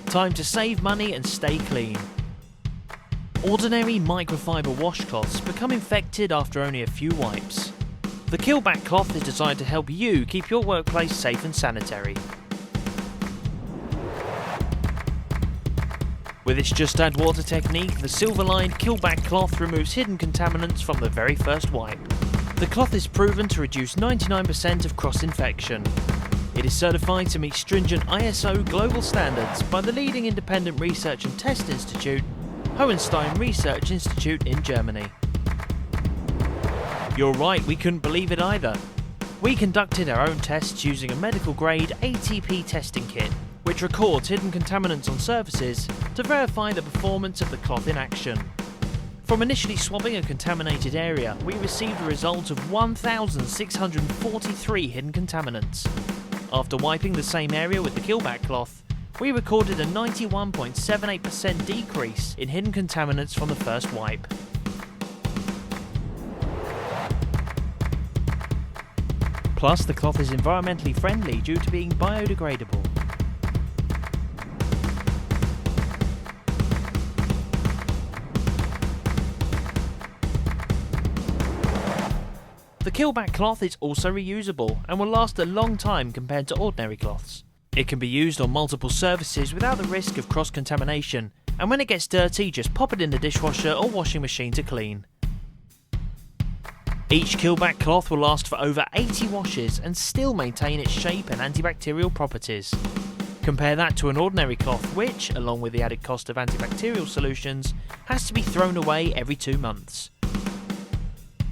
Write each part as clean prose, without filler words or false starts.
Time to save money and stay clean. Ordinary microfiber washcloths become infected after only a few wipes. The Killbak Cloth is designed to help you keep your workplace safe and sanitary. With its just add water technique, the silver-lined Killbak Cloth removes hidden contaminants from the very first wipe. The cloth is proven to reduce 99% of cross-infection. It is certified to meet stringent ISO global standards by the leading independent research and test institute, Hohenstein Research Institute in Germany. You're right, we couldn't believe it either. We conducted our own tests using a medical-grade ATP testing kit, which records hidden contaminants on surfaces to verify the performance of the cloth in action. From initially swabbing a contaminated area, we received a result of 1,643 hidden contaminants. After wiping the same area with the Killbak Cloth, we recorded a 91.78% decrease in hidden contaminants from the first wipe. Plus, the cloth is environmentally friendly due to being biodegradable. The Killbak Cloth is also reusable and will last a long time compared to ordinary cloths. It can be used on multiple surfaces without the risk of cross-contamination, and when it gets dirty, just pop it in the dishwasher or washing machine to clean. Each Killbak Cloth will last for over 80 washes and still maintain its shape and antibacterial properties. Compare that to an ordinary cloth which, along with the added cost of antibacterial solutions, has to be thrown away every 2 months.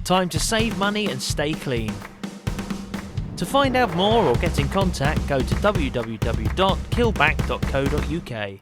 Time to save money and stay clean. To find out more or get in contact, go to www.killbak.co.uk.